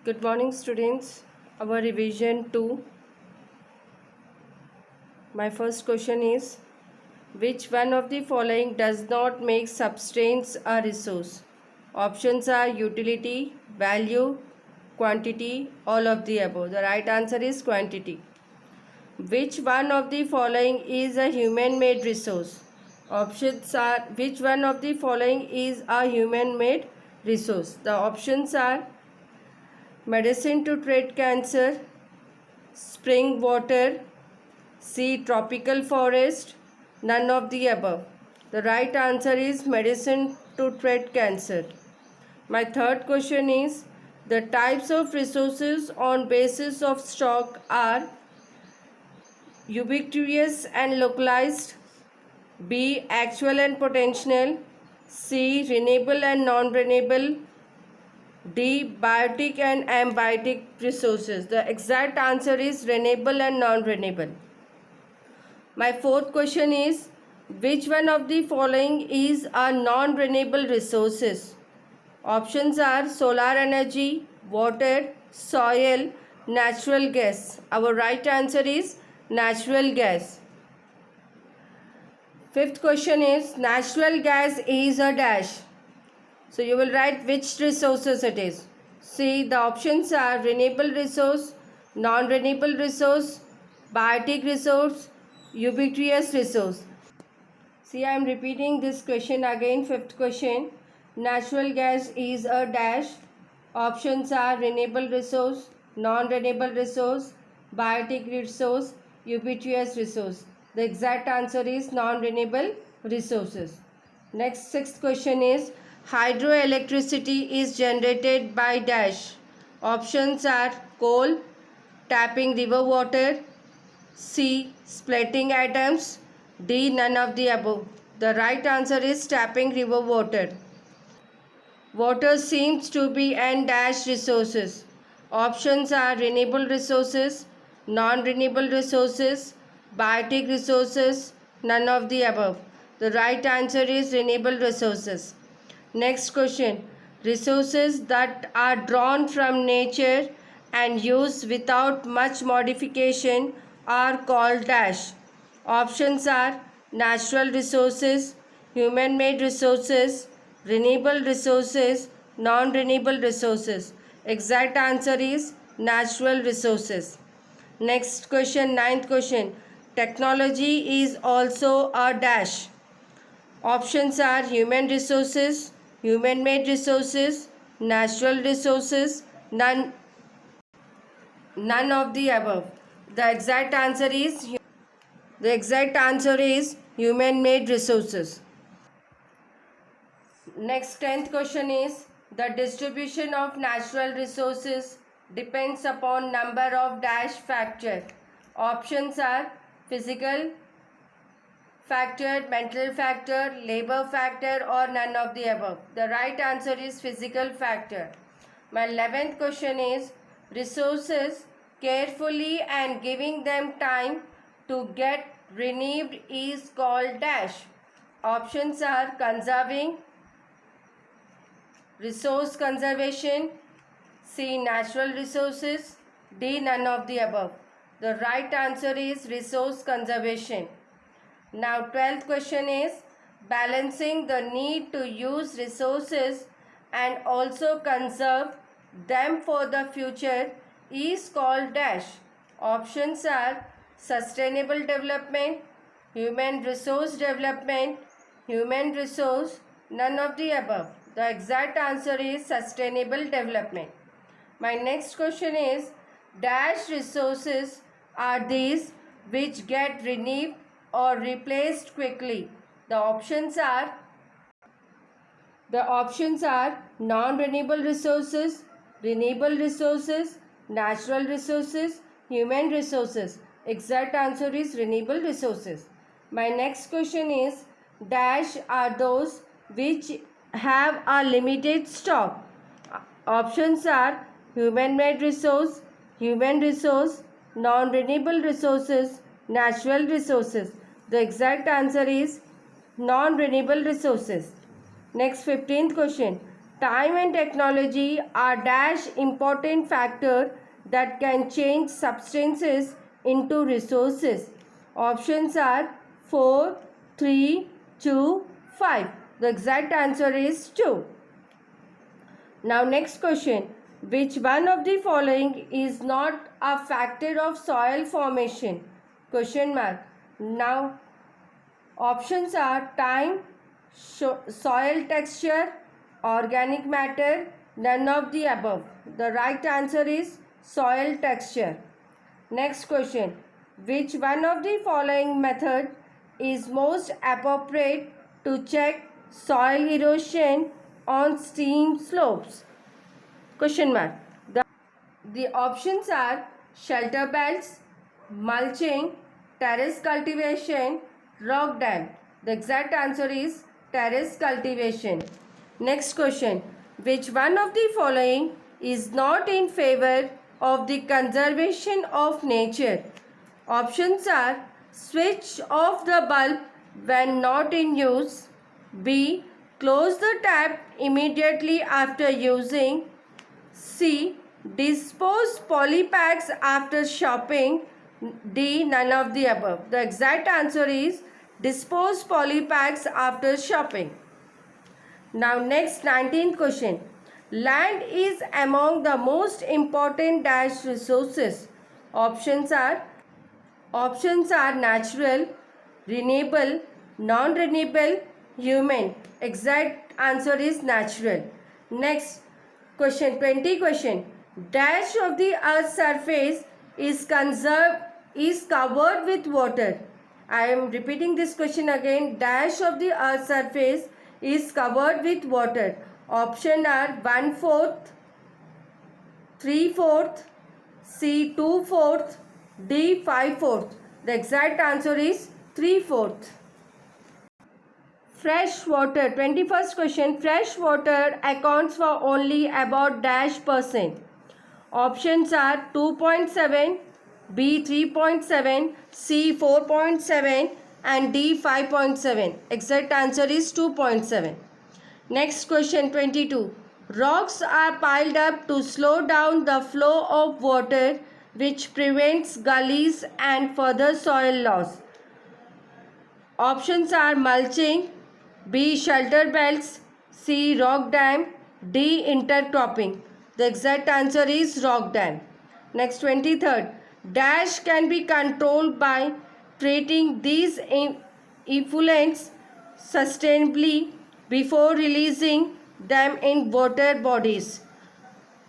Good morning, students. Our revision 2. My first question is, which one of the following does not make substance a resource? Options are utility, value, quantity, all of the above. The right answer is quantity. Which one of the following is a human-made resource? Options are, which one of the following is a human-made resource? The options are medicine to treat cancer, spring water, C. Tropical forest, none of the above. The right answer is medicine to treat cancer. My third question is, the types of resources on basis of stock are ubiquitous and localized, B. Actual and potential, C. Renewable and non-renewable, D. Biotic and abiotic resources. The exact answer is renewable and non-renewable. My fourth question is, which one of the following is a non-renewable resources? Options are solar energy, water, soil, natural gas. Our right answer is natural gas. Fifth question is, natural gas is a dash. So you will write which resources it is. See, the options are renewable resource, non-renewable resource, biotic resource, ubiquitous resource. See, I am repeating this question again. Fifth question. Natural gas is a dash. Options are renewable resource, non-renewable resource, biotic resource, ubiquitous resource. The exact answer is non-renewable resources. Next, sixth question is, hydroelectricity is generated by dash. Options are coal, tapping river water, C. Splitting atoms, D. None of the above. The right answer is tapping river water. Water seems to be n dash resources. Options are renewable resources, non-renewable resources, biotic resources, none of the above. The right answer is renewable resources. Next question. Resources that are drawn from nature and used without much modification are called dash. Options are natural resources, human-made resources, renewable resources, non-renewable resources. Exact answer is natural resources. Next question, ninth question. Technology is also a dash. Options are human resources, human-made resources, natural resources, none of the above. The exact answer is human-made resources. Next, 10th question is, the distribution of natural resources depends upon number of dash factor. Options are physical factor, mental factor, labor factor, or none of the above. The right answer is physical factor. My 11th question is, resources carefully and giving them time to get renewed is called dash. Options are conserving, resource conservation, C. Natural resources, D. None of the above. The right answer is resource conservation. Now 12th question is, balancing the need to use resources and also conserve them for the future is called dash. Options are sustainable development, human resource development, human resource, none of the above. The exact answer is sustainable development. My next question is, dash resources are these which get renewed or replaced quickly. The options are non-renewable resources, renewable resources, natural resources, human resources. Exact answer is renewable resources. My next question is, dash are those which have a limited stock. Options are human-made resource, human resource, non-renewable resources, natural resources. The exact answer is non-renewable resources. Next, 15th question. time and technology are dash important factor that can change substances into resources. Options are 4, 3, 2, 5. The exact answer is 2. Now next question. Which one of the following is not a factor of soil formation? Question mark. Now options are time, soil texture, organic matter, none of the above. The right answer is soil texture. Next question. Which one of the following method is most appropriate to check soil erosion on steep slopes? Question mark. The options are shelter belts, mulching, terrace cultivation, rock dam. The exact answer is terrace cultivation. Next question. Which one of the following is not in favor of the conservation of nature? Options are switch off the bulb when not in use, B. Close the tap immediately after using, C. Dispose polypacks after shopping, D. None of the above. The exact answer is dispose polypacks after shopping. Now next 19th question. Land is among the most important dash resources. Options are natural, renewable, non-renewable, human. Exact answer is natural. Next question, 20 question. Dash of the earth's surface is covered with water. I am repeating this question again. Dash of the earth's surface is covered with water. Option are 1/4, 3/4, C 2/4, D 5/4. The exact answer is 3/4. Fresh water. 21st question. Fresh water accounts for only about dash percent. Options are 2.7, B 3.7, C 4.7 and D 5.7. Exact answer is 2.7. Next question 22. Rocks are piled up to slow down the flow of water, which prevents gullies and further soil loss. Options are mulching, B. Shelter belts, C. Rock dam, D. Intercropping. The exact answer is rock dam. Next 23rd. Dash can be controlled by treating these effluents sustainably before releasing them in water bodies.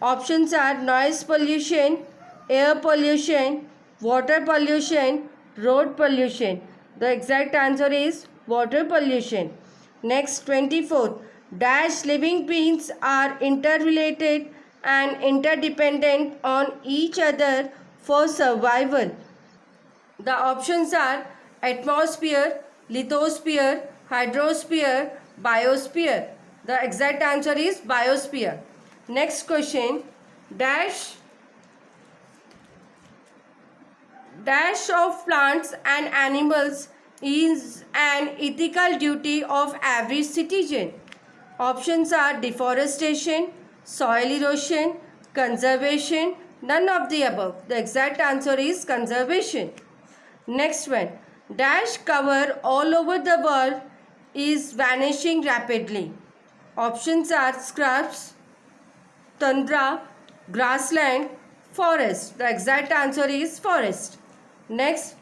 Options are noise pollution, air pollution, water pollution, road pollution. The exact answer is water pollution. Next 24. Dash living beings are interrelated and interdependent on each other for survival. The options are atmosphere, lithosphere, hydrosphere, biosphere. The exact answer is biosphere. Next question. Dash of plants and animals is an ethical duty of every citizen. Options are deforestation, soil erosion, conservation, none of the above. The exact answer is conservation. Next one. Dash cover all over the world is vanishing rapidly. Options are scrubs, tundra, grassland, forest. The exact answer is forest. Next,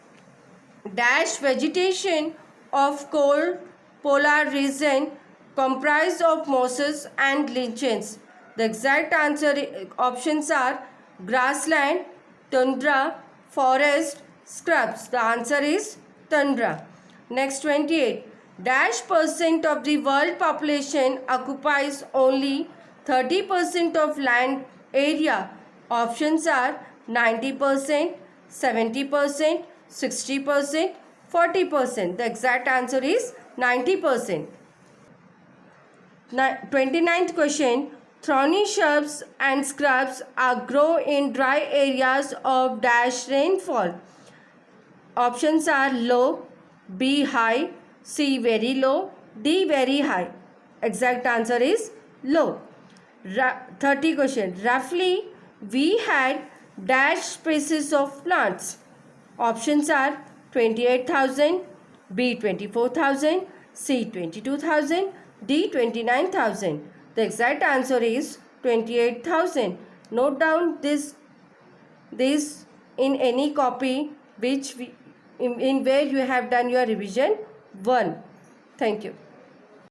dash vegetation of cold polar region comprised of mosses and lichens. The exact options are grassland, tundra, forest, scrubs. The answer is tundra. Next 28. Dash percent of the world population occupies only 30% of land area. Options are 90%, 70%, 60%, 40%. The exact answer is 90%. 29th question. Thorny shrubs and scrubs are grow in dry areas of dash rainfall. Options are low, B high, C very low, D very high. Exact answer is low. 30 question. Roughly, we had dash species of plants. Options are 28,000, B 24,000, C 22,000, D 29,000. The exact answer is 28,000. Note down this in any copy which in where you have done your revision 1. Thank you.